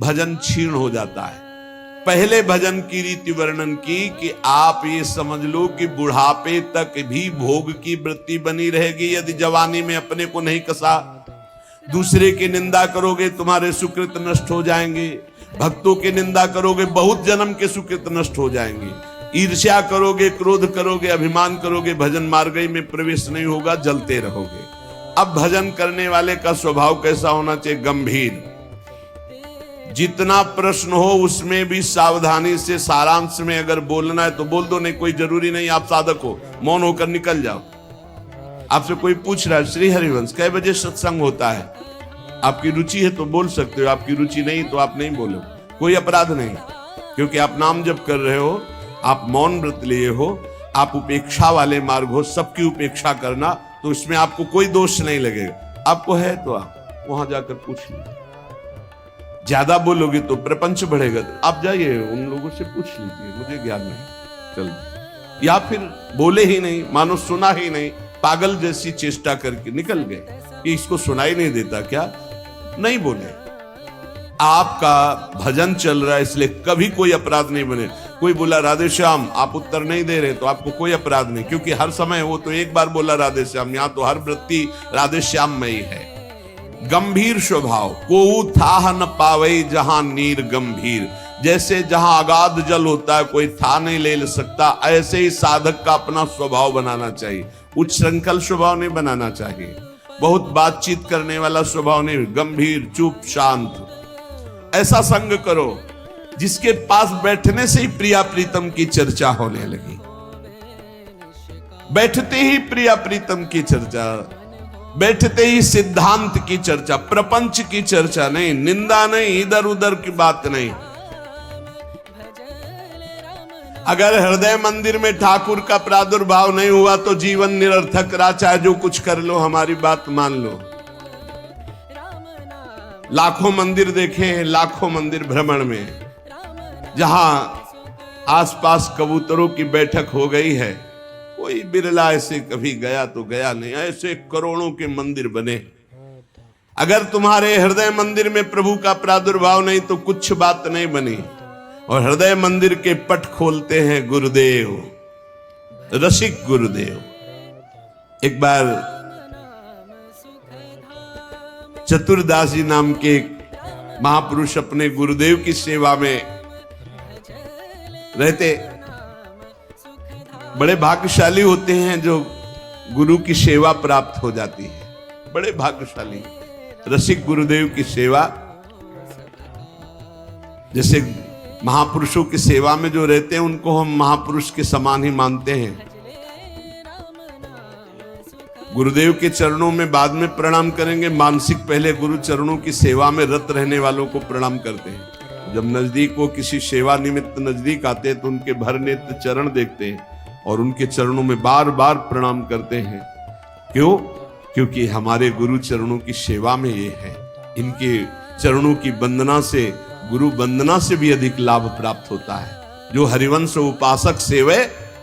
भजन क्षीण हो जाता है। पहले भजन की रीति वर्णन की कि आप ये समझ लो कि बुढ़ापे तक भी भोग की वृत्ति बनी रहेगी यदि जवानी में अपने को नहीं कसा। दूसरे की निंदा करोगे तुम्हारे सुकृत नष्ट हो जाएंगे, भक्तों की निंदा करोगे बहुत जन्म के सुकृत नष्ट हो जाएंगे, ईर्ष्या करोगे, क्रोध करोगे, अभिमान करोगे, भजन मार्ग में प्रवेश नहीं होगा, जलते रहोगे। अब भजन करने वाले का स्वभाव कैसा होना चाहिए? गंभीर। जितना प्रश्न हो उसमें भी सावधानी से सारांश में अगर बोलना है तो बोल दो, नहीं कोई जरूरी नहीं आप साधक हो, मौन होकर निकल जाओ। आपसे कोई पूछ रहा है श्री हरिवंश कै बजे सत्संग होता है, आपकी रुचि है तो बोल सकते हो, आपकी रुचि नहीं तो आप नहीं बोलो, कोई अपराध नहीं, क्योंकि आप नाम जप कर रहे हो, आप मौन व्रत लिए हो, आप उपेक्षा वाले मार्ग हो, सबकी उपेक्षा करना, तो इसमें आपको कोई दोष नहीं लगेगा। आपको है तो आप वहां जाकर पूछ लीजिए। ज्यादा बोलोगे तो प्रपंच बढ़ेगा, आप जाइए उन लोगों से पूछ लीजिए, मुझे ज्ञान नहीं, चल। या फिर बोले ही नहीं, मानो सुना ही नहीं, पागल जैसी चेष्टा करके निकल गए कि इसको सुनाई नहीं देता क्या? नहीं बोले। आपका भजन चल रहा है इसलिए कभी कोई अपराध नहीं बने। कोई बोला राधे श्याम आप उत्तर नहीं दे रहे तो आपको कोई अपराध नहीं, क्योंकि हर समय वो तो एक बार बोला राधे श्याम, यहां तो हर वृत्ति राधे श्याम में ही है। गंभीर स्वभाव, कोऊ था न पावे जहां नीर गंभीर। जैसे जहां अगाध जल होता है कोई था नहीं ले सकता, ऐसे ही साधक का अपना स्वभाव बनाना चाहिए। उच्च श्रृंखल स्वभाव नहीं बनाना चाहिए, बहुत बातचीत करने वाला स्वभाव नहीं, गंभीर, चुप, शांत। ऐसा संग करो जिसके पास बैठने से ही प्रिया प्रीतम की चर्चा होने लगी, बैठते ही प्रिया प्रीतम की चर्चा, बैठते ही सिद्धांत की चर्चा, प्रपंच की चर्चा नहीं, निंदा नहीं, इधर उधर की बात नहीं। अगर हृदय मंदिर में ठाकुर का प्रादुर्भाव नहीं हुआ तो जीवन निरर्थक रहा, चाहे जो कुछ कर लो, हमारी बात मान लो। लाखों मंदिर देखे हैं, लाखों मंदिर भ्रमण में, जहां आसपास कबूतरों की बैठक हो गई है, कोई बिरला ऐसे कभी गया तो गया नहीं, ऐसे करोड़ों के मंदिर बने। अगर तुम्हारे हृदय मंदिर में प्रभु का प्रादुर्भाव नहीं तो कुछ बात नहीं बनी। और हृदय मंदिर के पट खोलते हैं गुरुदेव, रसिक गुरुदेव। एक बार चतुरदास जी नाम के एक महापुरुष अपने गुरुदेव की सेवा में रहते। बड़े भाग्यशाली होते हैं जो गुरु की सेवा प्राप्त हो जाती है, बड़े भाग्यशाली। रसिक गुरुदेव की सेवा, जैसे महापुरुषों की सेवा में जो रहते हैं उनको हम महापुरुष के समान ही मानते हैं। गुरुदेव के चरणों में बाद में प्रणाम करेंगे, मानसिक पहले गुरु चरणों की सेवा में रत रहने वालों को प्रणाम करते हैं। जब नजदीक वो किसी सेवा निमित्त नजदीक आते हैं तो उनके भर नेत्र चरण देखते हैं और उनके चरणों में बार बार प्रणाम करते हैं। क्यों? क्योंकि हमारे गुरु चरणों की सेवा में ये है। इनके चरणों की वंदना से, गुरु वंदना से भी अधिक लाभ प्राप्त होता है। जो हरिवंश उपासक सेवे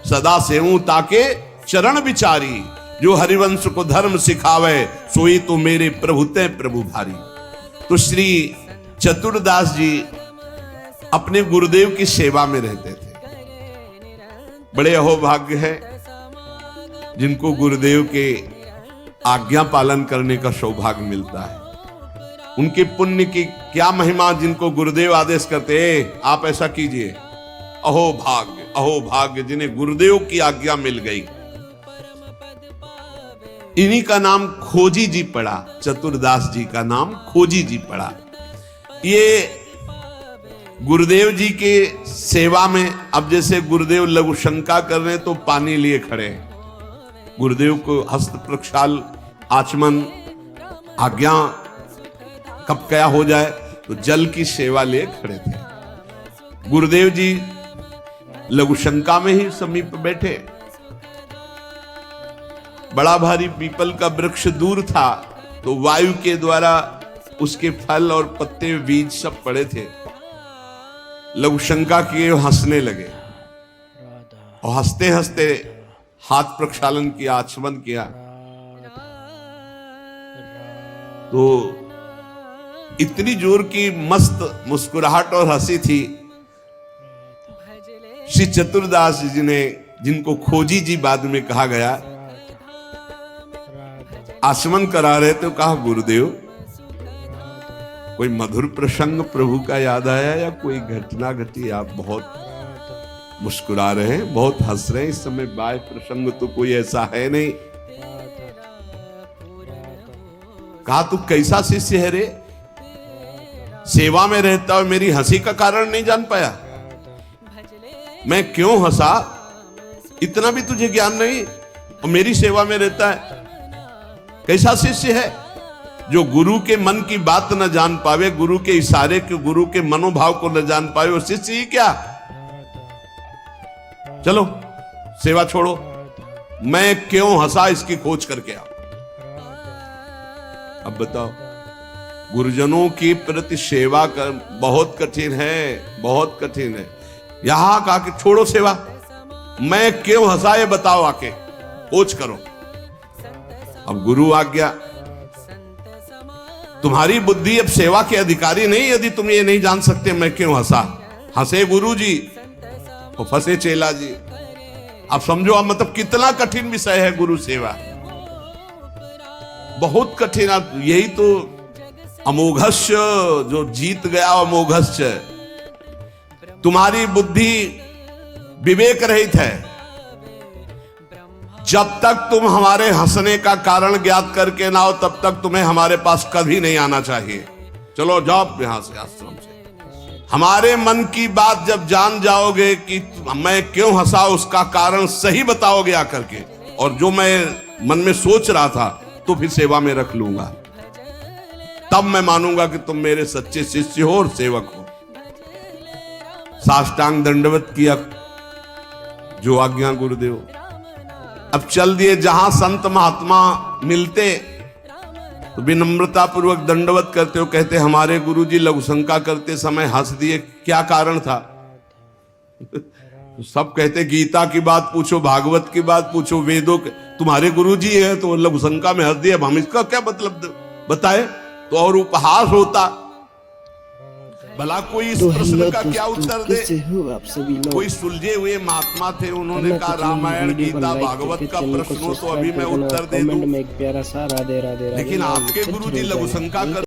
सदा सेवूं ताके चरण विचारी। जो हरिवंश को धर्म सिखावे सोई तो मेरे प्रभु ते प्रभु भारी। तो श्री चतुरदास जी अपने गुरुदेव की सेवा में रहते थे। बड़े अहोभाग्य है जिनको गुरुदेव के आज्ञा पालन करने का सौभाग्य मिलता है। उनके पुण्य की क्या महिमा, जिनको गुरुदेव आदेश करते हैं आप ऐसा कीजिए। अहोभाग्य, अहोभाग्य जिन्हें गुरुदेव की आज्ञा मिल गई। इन्हीं का नाम खोजी जी पड़ा, चतुरदास जी का नाम खोजी जी पड़ा। ये गुरुदेव जी के सेवा में, अब जैसे गुरुदेव लघु शंका कर रहे हैं तो पानी लिए खड़े हैं, गुरुदेव को हस्त प्रक्षाल, आचमन, आज्ञा कब क्या हो जाए तो जल की सेवा लिए खड़े थे। गुरुदेव जी लघु शंका में ही समीप बैठे। बड़ा भारी पीपल का वृक्ष दूर था तो वायु के द्वारा उसके फल और पत्ते, बीज सब पड़े थे। लघु शंका किए, हंसने लगे और हंसते हंसते हाथ प्रक्षालन किया, आचमन किया। तो इतनी जोर की मस्त मुस्कुराहट और हंसी थी। श्री चतुरदास जी ने, जिनको खोजी जी बाद में कहा गया, आचमन करा रहे तो कहा, गुरुदेव कोई मधुर प्रसंग प्रभु का याद आया या कोई घटना घटी? आप बहुत मुस्कुरा रहे हैं, बहुत हंस रहे हैं, इस समय बाह्य प्रसंग तो कोई ऐसा है नहीं। कहा, तू कैसा शिष्य है रे? सेवा में रहता और मेरी हंसी का कारण नहीं जान पाया? मैं क्यों हंसा, इतना भी तुझे ज्ञान नहीं? और मेरी सेवा में रहता है। कैसा शिष्य है जो गुरु के मन की बात न जान पावे, गुरु के इशारे के, गुरु के मनोभाव को न जान पावे, वो शिष्य ही क्या? चलो सेवा छोड़ो, मैं क्यों हंसा इसकी खोज करके आओ। अब बताओ, गुरुजनों की प्रति सेवा कर बहुत कठिन है, बहुत कठिन है। यहां कहा कि छोड़ो सेवा, मैं क्यों हंसा ये बताओ, आके खोज करो। अब गुरु आ गया, तुम्हारी बुद्धि अब सेवा के अधिकारी नहीं, यदि तुम ये नहीं जान सकते मैं क्यों हंसा। हंसे गुरु जी और फंसे चेला जी। आप समझो, अब मतलब कितना कठिन विषय है गुरु सेवा, बहुत कठिन। यही तो अमोघस्य, जो जीत गया अमोघस्य। तुम्हारी बुद्धि विवेक रहित है। जब तक तुम हमारे हंसने का कारण ज्ञात करके ना हो, तब तक तुम्हें हमारे पास कभी नहीं आना चाहिए। चलो जाओ यहां से, आश्रम से। हमारे मन की बात जब जान जाओगे कि मैं क्यों हंसा, उसका कारण सही बताओगे आकर के, और जो मैं मन में सोच रहा था तो फिर सेवा में रख लूंगा, तब मैं मानूंगा कि तुम मेरे सच्चे शिष्य हो और सेवक हो। साष्टांग दंडवत किया, जो आज्ञा गुरुदेव। अब चल दिए, जहां संत महात्मा मिलते तो विनम्रता पूर्वक दंडवत करते हो, कहते हमारे गुरुजी लघु शंका करते समय हंस दिए, क्या कारण था? सब कहते गीता की बात पूछो, भागवत की बात पूछो, वेदों के, तुम्हारे गुरुजी है तो लघु शंका में हंस दिए, अब हम इसका क्या मतलब बताए? तो और उपहास होता, भला कोई इस प्रश्न का क्या उत्तर दे? कोई सुलझे हुए महात्मा थे, उन्होंने कहा रामायण गीता भागवत का प्रश्न हो तो अभी मैं उत्तर दे दूं, लेकिन आपके गुरुजी लघु शंका कर